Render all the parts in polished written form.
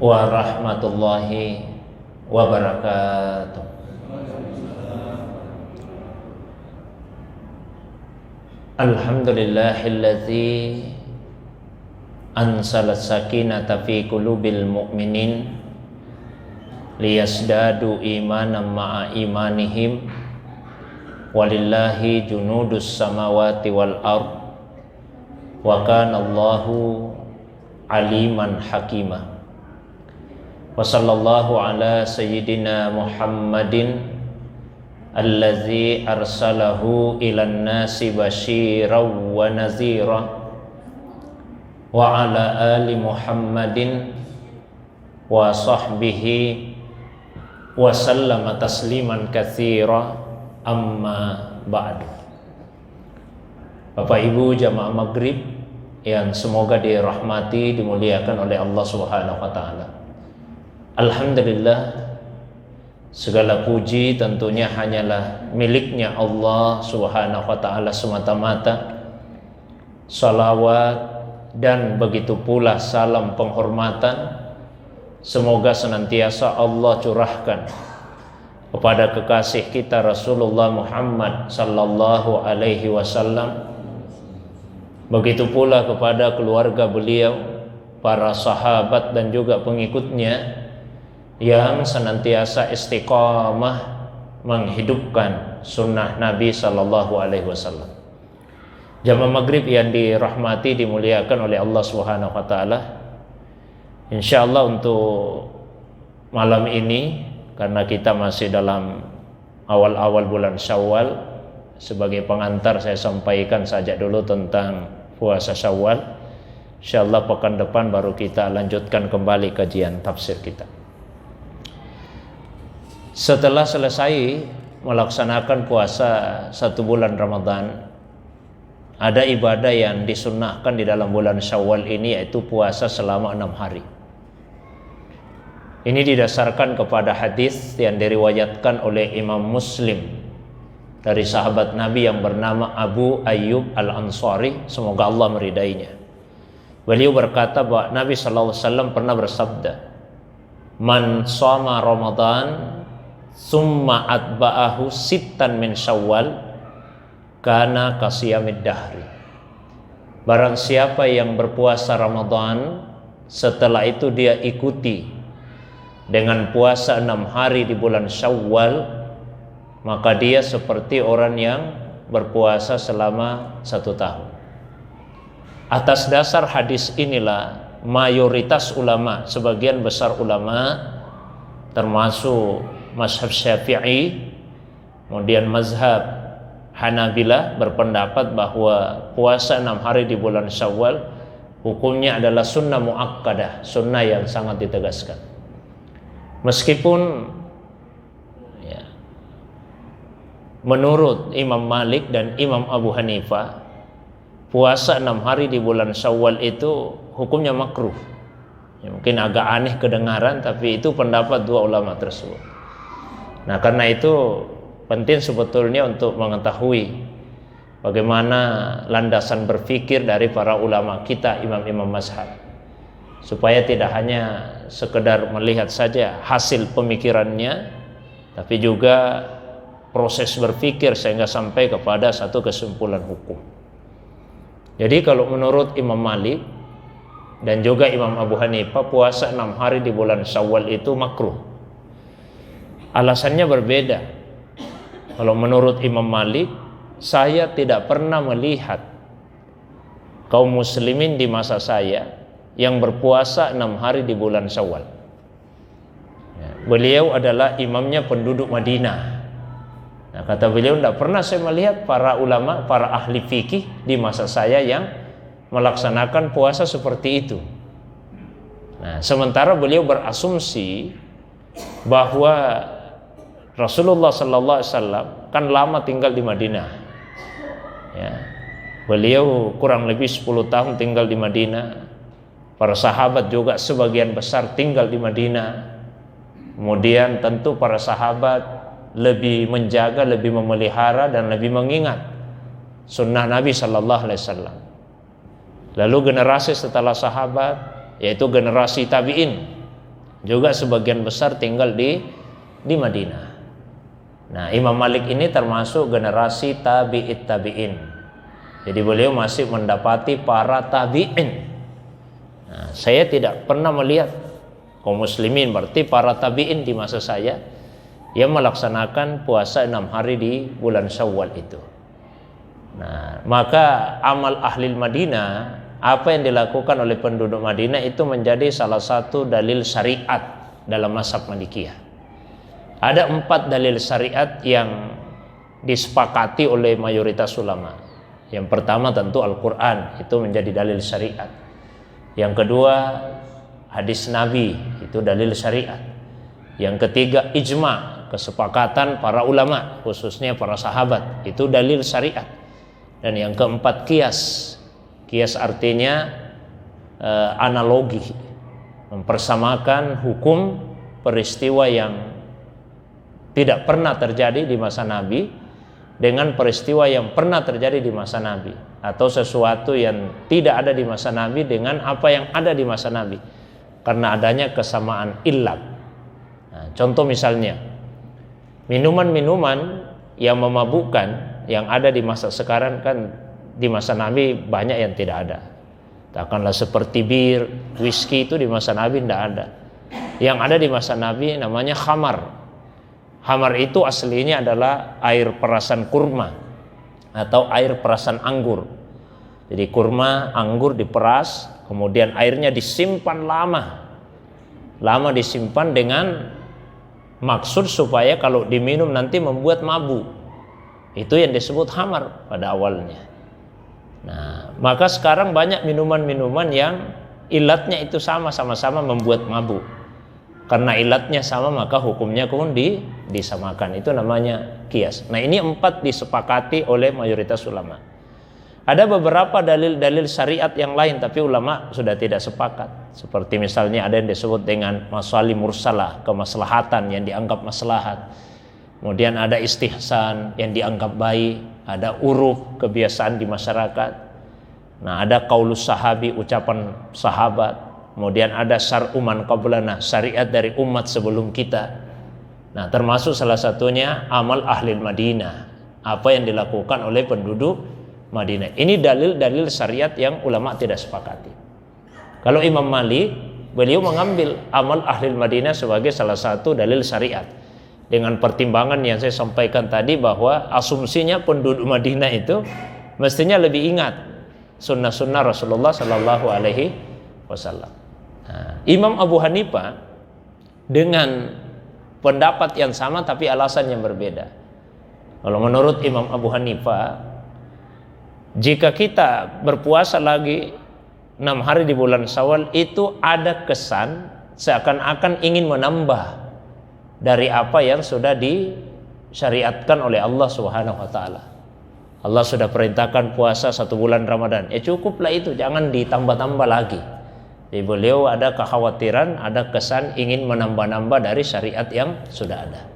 warahmatullahi wabarakatuh. Alhamdulillahilladzi anzalas sakinata fi qulubil mu'minin liyasdadu imanan ma'a imanihim walillahi junudus samawati wal ard wa kana Allahu aliman hakima. Wa sallallahu ala sayyidina Muhammadin allazi arsalahu ilan nasi basyiran wa nazira wa ala ali Muhammadin wa sahbihi wa sallama tasliman katsira, amma ba'du. Bapak Ibu jamaah maghrib yang semoga dirahmati, dimuliakan oleh Allah Subhanahu wa taala. Alhamdulillah, segala puji tentunya hanyalah miliknya Allah Subhanahu wa taala semata-mata. Salawat dan begitu pula salam penghormatan semoga senantiasa Allah curahkan kepada kekasih kita Rasulullah Muhammad sallallahu alaihi wasallam, begitu pula kepada keluarga beliau, para sahabat dan juga pengikutnya yang senantiasa istiqamah menghidupkan sunnah Nabi sallallahu alaihi wasallam. Jamaah maghrib yang dirahmati, dimuliakan oleh Allah Subhanahu wa taala. Insyaallah untuk malam ini, karena kita masih dalam awal-awal bulan Syawal, sebagai pengantar saya sampaikan saja dulu tentang puasa Syawal. Insyaallah pekan depan baru kita lanjutkan kembali kajian tafsir kita. Setelah selesai melaksanakan puasa 1 bulan Ramadan, ada ibadah yang disunnahkan di dalam bulan Syawal ini, yaitu puasa selama 6 hari. Ini didasarkan kepada hadis yang diriwayatkan oleh Imam Muslim dari sahabat Nabi yang bernama Abu Ayyub Al-Ansari, semoga Allah meridainya. Beliau berkata bahwa Nabi SAW pernah bersabda, "Man shoma Ramadan summa atba'ahu sittan min Syawal kana kasiyamid dahri." Barang siapa yang berpuasa Ramadan, setelah itu dia ikuti dengan puasa 6 hari di bulan Syawal, maka dia seperti orang yang berpuasa selama 1 tahun. Atas dasar hadis inilah mayoritas ulama, sebagian besar ulama termasuk mazhab Syafi'i, kemudian mazhab Hanabilah, berpendapat bahwa puasa 6 hari di bulan Syawal hukumnya adalah sunnah muakkadah, sunnah yang sangat ditegaskan. Meskipun menurut Imam Malik dan Imam Abu Hanifah, puasa 6 hari di bulan Syawal itu hukumnya makruh. Mungkin agak aneh kedengaran, tapi itu pendapat 2 ulama tersebut. Nah, karena itu penting sebetulnya untuk mengetahui bagaimana landasan berpikir dari para ulama kita, imam-imam mazhab, supaya tidak hanya sekedar melihat saja hasil pemikirannya, tapi juga proses berpikir sehingga sampai kepada satu kesimpulan hukum. Jadi kalau menurut Imam Malik dan juga Imam Abu Hanifah, puasa 6 hari di bulan Syawal itu makruh. Alasannya berbeda. Kalau menurut Imam Malik, saya tidak pernah melihat kaum muslimin di masa saya yang berpuasa 6 hari di bulan Syawal. Beliau adalah imamnya penduduk Madinah. Nah, kata beliau, tidak pernah saya melihat para ulama, para ahli fikih di masa saya yang melaksanakan puasa seperti itu. Nah, sementara beliau berasumsi bahwa Rasulullah sallallahu alaihi wasallam kan lama tinggal di Madinah. Ya. Beliau kurang lebih 10 tahun tinggal di Madinah. Para sahabat juga sebagian besar tinggal di Madinah. Kemudian tentu para sahabat lebih menjaga, lebih memelihara dan lebih mengingat sunnah Nabi sallallahu alaihi wasallam. Lalu generasi setelah sahabat, yaitu generasi tabi'in, juga sebagian besar tinggal di Madinah. Nah, Imam Malik ini termasuk generasi tabi'it tabi'in. Jadi beliau masih mendapati para tabi'in. Nah, saya tidak pernah melihat kaum muslimin, berarti para tabi'in di masa saya, yang melaksanakan puasa 6 hari di bulan Syawal itu. Nah, maka amal ahli Madinah, apa yang dilakukan oleh penduduk Madinah itu menjadi salah satu dalil syariat dalam mazhab Malikiyah. Ada 4 dalil syariat yang disepakati oleh mayoritas ulama. Yang pertama tentu Al-Quran, itu menjadi dalil syariat. Yang kedua hadis Nabi, itu dalil syariat. Yang ketiga ijma', kesepakatan para ulama, khususnya para sahabat, itu dalil syariat. Dan yang keempat kias. Kias artinya analogi, mempersamakan hukum peristiwa yang tidak pernah terjadi di masa Nabi dengan peristiwa yang pernah terjadi di masa Nabi, atau sesuatu yang tidak ada di masa Nabi dengan apa yang ada di masa Nabi, karena adanya kesamaan illat. Nah, contoh misalnya minuman-minuman yang memabukkan yang ada di masa sekarang, kan di masa Nabi banyak yang tidak ada. Katakanlah seperti bir, whisky, itu di masa Nabi tidak ada. Yang ada di masa Nabi namanya khamar. Khamar itu aslinya adalah air perasan kurma atau air perasan anggur. Jadi kurma, anggur diperas, kemudian airnya disimpan lama disimpan dengan maksud supaya kalau diminum nanti membuat mabuk. Itu yang disebut khamar pada awalnya. Nah, maka sekarang banyak minuman-minuman yang ilatnya itu sama-sama membuat mabuk. Karena ilatnya sama, maka hukumnya pun disamakan. Itu namanya kias. Nah, ini 4 disepakati oleh mayoritas ulama. Ada beberapa dalil-dalil syariat yang lain, tapi ulama sudah tidak sepakat. Seperti misalnya ada yang disebut dengan masalih mursalah, kemaslahatan yang dianggap maslahat. Kemudian ada istihsan yang dianggap baik, ada uruf, kebiasaan di masyarakat. Nah, ada qaulus sahabi, ucapan sahabat. Kemudian ada syar'u man qablana, syariat dari umat sebelum kita. Nah, termasuk salah satunya amal ahli Madinah, apa yang dilakukan oleh penduduk Madinah. Ini dalil-dalil syariat yang ulama tidak sepakati. Kalau Imam Malik, beliau mengambil amal ahli Madinah sebagai salah satu dalil syariat. Dengan pertimbangan yang saya sampaikan tadi, bahwa asumsinya penduduk Madinah itu mestinya lebih ingat sunnah-sunnah Rasulullah Sallallahu Alaihi Wasallam. Nah, Imam Abu Hanifah dengan pendapat yang sama tapi alasan yang berbeda. Kalau menurut Imam Abu Hanifah, jika kita berpuasa lagi 6 hari di bulan Syawal, itu ada kesan seakan-akan ingin menambah dari apa yang sudah disyariatkan oleh Allah Subhanahu wa taala. Allah sudah perintahkan puasa 1 bulan Ramadan. Cukuplah itu, jangan ditambah-tambah lagi. Jadi beliau ada kekhawatiran, ada kesan ingin menambah-nambah dari syariat yang sudah ada.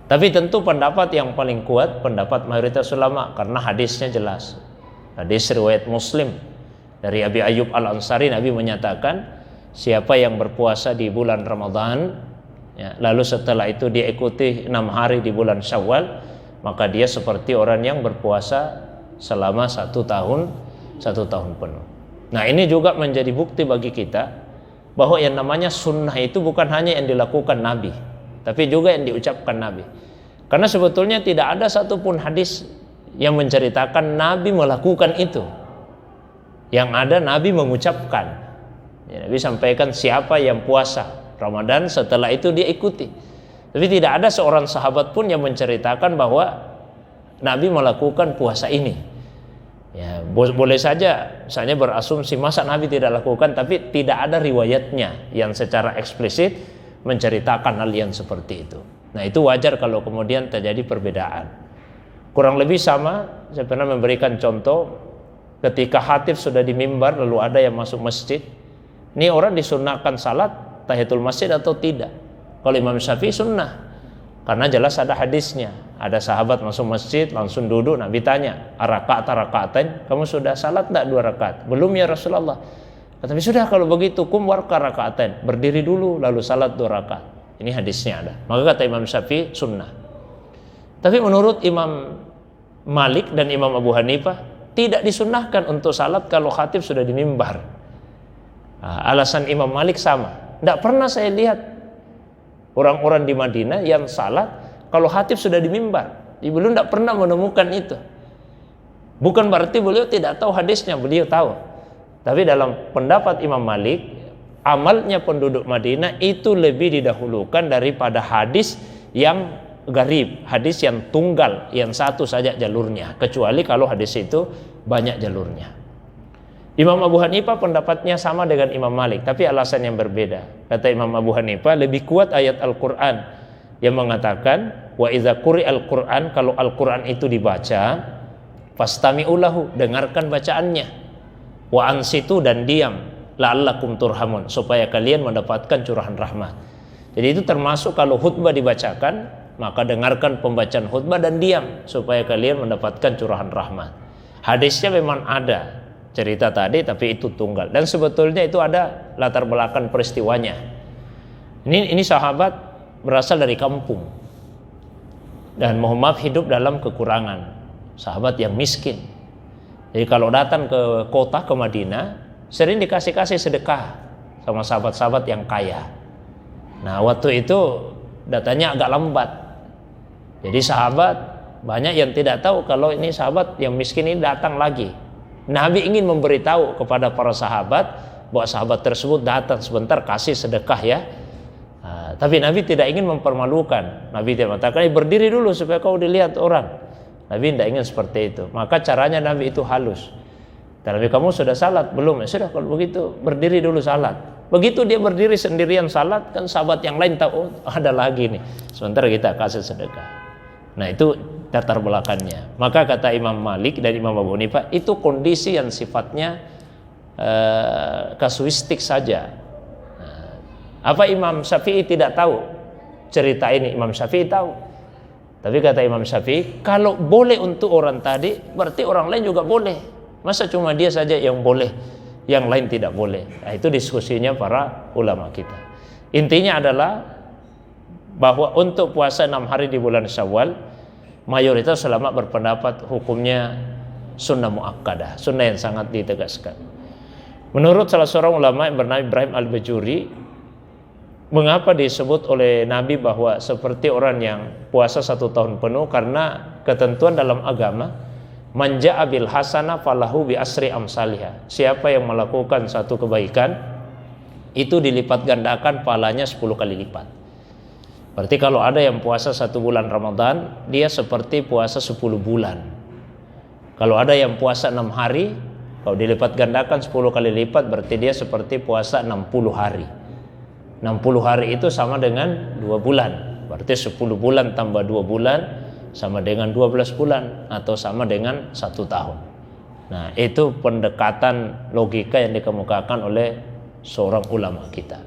Tapi tentu pendapat yang paling kuat pendapat mayoritas ulama, karena hadisnya jelas. Hadis riwayat Muslim dari Abi Ayyub Al-Ansari, Nabi menyatakan, siapa yang berpuasa di bulan Ramadan, ya, lalu setelah itu dia ikuti 6 hari di bulan Syawal, maka dia seperti orang yang berpuasa selama 1 tahun penuh. Nah, ini juga menjadi bukti bagi kita bahwa yang namanya sunnah itu bukan hanya yang dilakukan Nabi, tapi juga yang diucapkan Nabi. Karena sebetulnya tidak ada satupun hadis yang menceritakan Nabi melakukan itu. Yang ada Nabi mengucapkan. Ya, Nabi sampaikan siapa yang puasa Ramadan setelah itu dia ikuti. Tapi tidak ada seorang sahabat pun yang menceritakan bahwa Nabi melakukan puasa ini. Ya, boleh saja misalnya berasumsi masa Nabi tidak lakukan, tapi tidak ada riwayatnya yang secara eksplisit menceritakan hal yang seperti itu. Nah, itu wajar kalau kemudian terjadi perbedaan. Kurang lebih sama, saya pernah memberikan contoh ketika khatib sudah di mimbar lalu ada yang masuk masjid. Ini orang disunahkan salat tahiyatul masjid atau tidak? Kalau Imam Syafi'i sunnah, karena jelas ada hadisnya. Ada sahabat masuk masjid langsung duduk, Nabi tanya, "Arakaat rakaatain, kamu sudah salat enggak 2 rakaat?" "Belum ya Rasulullah." Tapi sudah kalau begitu kum warka rakaatain, berdiri dulu lalu salat 2 rakaat. Ini hadisnya ada. Maka kata Imam Syafi'i sunnah. Tapi menurut Imam Malik dan Imam Abu Hanifah tidak disunnahkan untuk salat kalau khatib sudah di mimbar. Alasan Imam Malik sama. Tidak pernah saya lihat orang-orang di Madinah yang salat kalau khatib sudah di mimbar. Beliau tidak pernah menemukan itu. Bukan berarti beliau tidak tahu hadisnya, beliau tahu. Tapi dalam pendapat Imam Malik, amalnya penduduk Madinah itu lebih didahulukan daripada hadis yang gharib, hadis yang tunggal, yang satu saja jalurnya, kecuali kalau hadis itu banyak jalurnya. Imam Abu Hanifah pendapatnya sama dengan Imam Malik, tapi alasan yang berbeda. Kata Imam Abu Hanifah, lebih kuat ayat Al-Quran yang mengatakan, wa idza quri'al Quran, kalau Al-Quran itu dibaca, fastami'u lahu, dengarkan bacaannya. Wa ansitu, dan diam, la'allakum turhamun, supaya kalian mendapatkan curahan rahmat. Jadi itu termasuk kalau khutbah dibacakan, maka dengarkan pembacaan khutbah dan diam supaya kalian mendapatkan curahan rahmat. Hadisnya memang ada cerita tadi, tapi itu tunggal, dan sebetulnya itu ada latar belakang peristiwanya. Ini sahabat berasal dari kampung dan mohon maaf hidup dalam kekurangan, sahabat yang miskin. Jadi kalau datang ke kota, ke Madinah, sering dikasih sedekah sama sahabat-sahabat yang kaya. Nah waktu itu datanya agak lambat. Jadi sahabat banyak yang tidak tahu kalau ini sahabat yang miskin ini datang lagi. Nabi ingin memberitahu kepada para sahabat bahwa sahabat tersebut datang sebentar, kasih sedekah ya. Tapi Nabi tidak ingin mempermalukan. Nabi tidak mengatakan berdiri dulu supaya kau dilihat orang. Nabi tidak ingin seperti itu. Maka caranya Nabi itu halus. Tapi kamu sudah salat belum? Ya sudah, kalau begitu berdiri dulu salat. Begitu dia berdiri sendirian salat, kan sahabat yang lain tahu, oh, ada lagi nih. Sementara kita kasih sedekah. Nah itu latar belakangnya. Maka kata Imam Malik dan Imam Abu Hanifah, itu kondisi yang sifatnya kasuistik saja. Apa Imam Syafi'i tidak tahu cerita ini? Imam Syafi'i tahu. Tapi kata Imam Syafi'i, kalau boleh untuk orang tadi, berarti orang lain juga boleh. Masa cuma dia saja yang boleh, yang lain tidak boleh? Nah, itu diskusinya para ulama kita. Intinya adalah bahwa untuk puasa 6 hari di bulan Syawal, mayoritas ulama berpendapat hukumnya sunnah muakkadah, sunnah yang sangat ditegaskan. Menurut salah seorang ulama yang bernama Ibrahim Al-Bajuri, mengapa disebut oleh Nabi bahwa seperti orang yang puasa 1 tahun penuh? Karena ketentuan dalam agama, man ja'a bil hasanah falahu bi asri amsalihah. Siapa yang melakukan satu kebaikan, itu dilipat gandakan pahalanya 10 kali lipat. Berarti kalau ada yang puasa 1 bulan Ramadan, dia seperti puasa 10 bulan. Kalau ada yang puasa 6 hari, kalau dilipat gandakan 10 kali lipat, berarti dia seperti puasa 60 hari. 60 hari itu sama dengan 2 bulan. Berarti 10 bulan tambah 2 bulan sama dengan 12 bulan atau sama dengan 1 tahun. Nah, itu pendekatan logika yang dikemukakan oleh seorang ulama kita.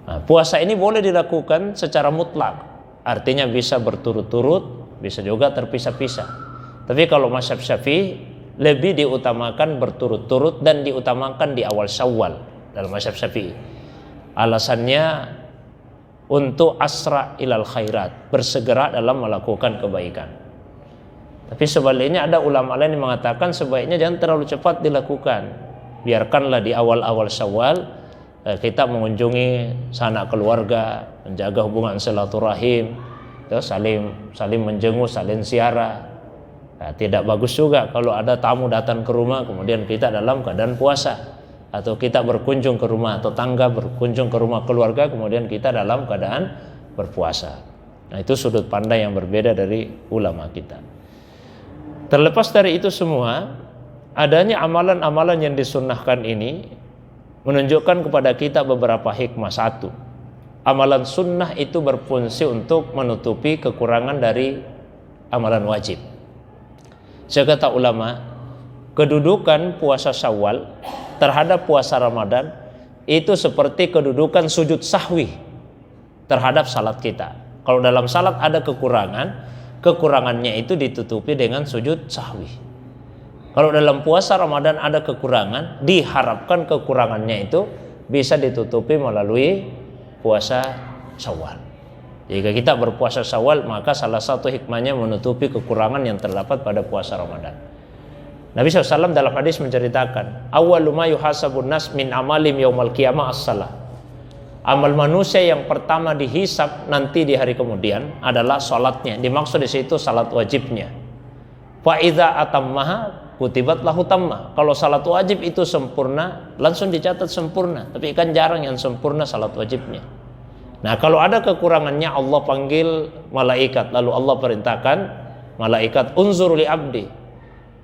Nah, puasa ini boleh dilakukan secara mutlak. Artinya bisa berturut-turut, bisa juga terpisah-pisah. Tapi kalau mazhab Syafi'i lebih diutamakan berturut-turut dan diutamakan di awal Syawal dalam mazhab Syafi'i. Alasannya untuk asra ilal khairat, bersegera dalam melakukan kebaikan. Tapi sebaliknya ada ulama lain yang mengatakan sebaiknya jangan terlalu cepat dilakukan. Biarkanlah di awal-awal Syawal kita mengunjungi sanak keluarga, menjaga hubungan silaturahim, terus saling menjenguk, saling ziarah. Nah, tidak bagus juga kalau ada tamu datang ke rumah kemudian kita dalam keadaan puasa. Atau kita berkunjung ke rumah tetangga, berkunjung ke rumah keluarga, kemudian kita dalam keadaan berpuasa. Nah itu sudut pandang yang berbeda dari ulama kita. Terlepas dari itu semua, adanya amalan-amalan yang disunnahkan ini menunjukkan kepada kita beberapa hikmah. Satu, amalan sunnah itu berfungsi untuk menutupi kekurangan dari amalan wajib. Sekata ulama, kedudukan puasa Syawal terhadap puasa Ramadan itu seperti kedudukan sujud sahwi terhadap salat kita. Kalau dalam salat ada kekurangannya itu ditutupi dengan sujud sahwi. Kalau dalam puasa Ramadan ada kekurangan, diharapkan kekurangannya itu bisa ditutupi melalui puasa Syawal. Jika kita berpuasa Syawal, maka salah satu hikmahnya menutupi kekurangan yang terdapat pada puasa Ramadan. Nabi SAW dalam hadis menceritakan, awwalu ma yuhasabun nas min amalim yaumal qiyamah as-salah. Amal manusia yang pertama dihisab nanti di hari kemudian adalah salatnya. Dimaksud di situ salat wajibnya. Fa idza atammaha kutibat lahu tammah. Kalau salat wajib itu sempurna, langsung dicatat sempurna. Tapi kan jarang yang sempurna salat wajibnya. Nah, kalau ada kekurangannya, Allah panggil malaikat, lalu Allah perintahkan malaikat, unzur li abdi,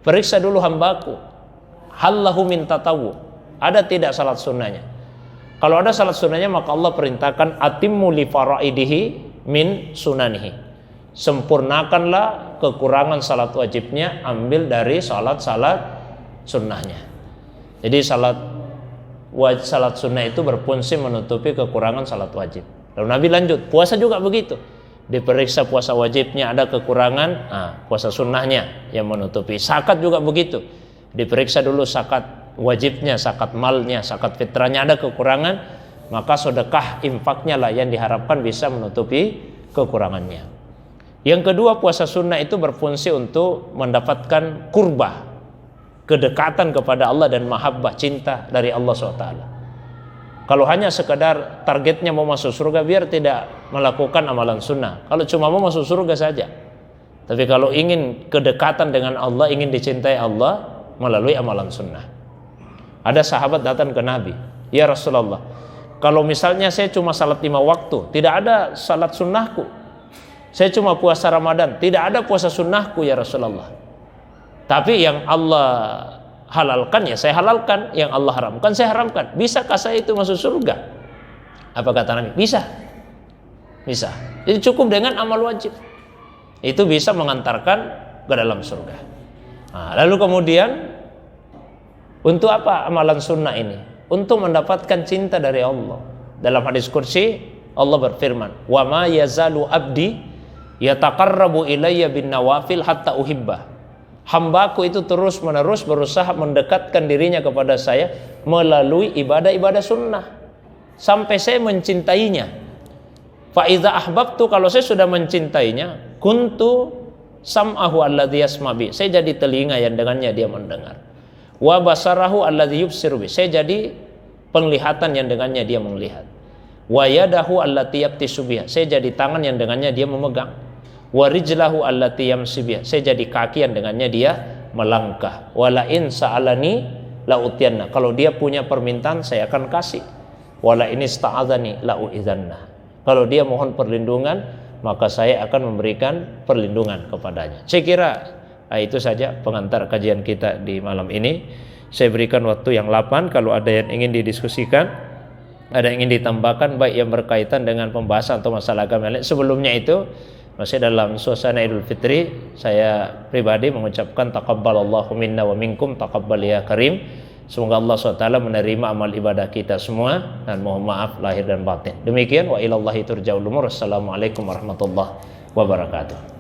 periksa dulu hambaku, hal lahu min tatawu, ada tidak salat sunnahnya. Kalau ada salat sunnahnya, maka Allah perintahkan atimmu li faraidihi min sunanihi, sempurnakanlah kekurangan salat wajibnya, ambil dari salat-salat sunnahnya. Jadi salat sunnah itu berfungsi menutupi kekurangan salat wajib. Lalu Nabi lanjut, puasa juga begitu, diperiksa puasa wajibnya ada kekurangan, puasa sunnahnya yang menutupi. Zakat juga begitu, diperiksa dulu zakat wajibnya, zakat malnya, zakat fitrahnya ada kekurangan, maka sedekah infaknya lah yang diharapkan bisa menutupi kekurangannya. Yang kedua, puasa sunnah itu berfungsi untuk mendapatkan kurbah, kedekatan kepada Allah dan mahabbah, cinta dari Allah SWT. Kalau hanya sekedar targetnya mau masuk surga, biar tidak melakukan amalan sunnah. Kalau cuma mau masuk surga saja. Tapi kalau ingin kedekatan dengan Allah, ingin dicintai Allah, melalui amalan sunnah. Ada sahabat datang ke Nabi, ya Rasulullah, kalau misalnya saya cuma salat 5 waktu, tidak ada salat sunnahku. Saya cuma puasa Ramadan, tidak ada puasa sunnahku ya Rasulullah. Tapi yang Allah halalkan ya saya halalkan, yang Allah haramkan saya haramkan. Bisakah saya itu masuk surga? Apa kata Nabi? Bisa. Bisa. Jadi cukup dengan amal wajib. Itu bisa mengantarkan ke dalam surga. Nah, lalu kemudian untuk apa amalan sunnah ini? Untuk mendapatkan cinta dari Allah. Dalam hadis kursi Allah berfirman, "Wa ma yazalu abdi yataqarrabu ilayya bin nawafil hatta uhibbah." Hambaku itu terus-menerus berusaha mendekatkan dirinya kepada saya melalui ibadah-ibadah sunnah sampai saya mencintainya. Fa idza ahbabtu, kalau saya sudah mencintainya, kuntu sam'ahu alladzi yasma' bi, saya jadi telinga yang dengannya dia mendengar. Wa basarahu alladzi yubsiru bi, saya jadi penglihatan yang dengannya dia melihat. Wa yadahu allati yabtisu biha, saya jadi tangan yang dengannya dia memegang. Wa rijlahu allati yamshi biha, saya jadi kaki yang dengannya dia melangkah. Wala in sa'alani la utiyanna, kalau dia punya permintaan saya akan kasih. Wala in ista'adzani la u'idzanna, kalau dia mohon perlindungan maka saya akan memberikan perlindungan kepadanya. Saya kira itu saja pengantar kajian kita di malam ini. Saya berikan waktu yang 8, kalau ada yang ingin didiskusikan, ada yang ingin ditambahkan baik yang berkaitan dengan pembahasan atau masalah agama lain. Sebelumnya itu masih dalam suasana Idul Fitri, saya pribadi mengucapkan taqabbalallahu minna wa minkum taqabbal ya karim. Semoga Allah SWT menerima amal ibadah kita semua dan mohon maaf lahir dan batin. Demikian, wa ilallahi turja'ul umur. Assalamualaikum warahmatullahi wabarakatuh.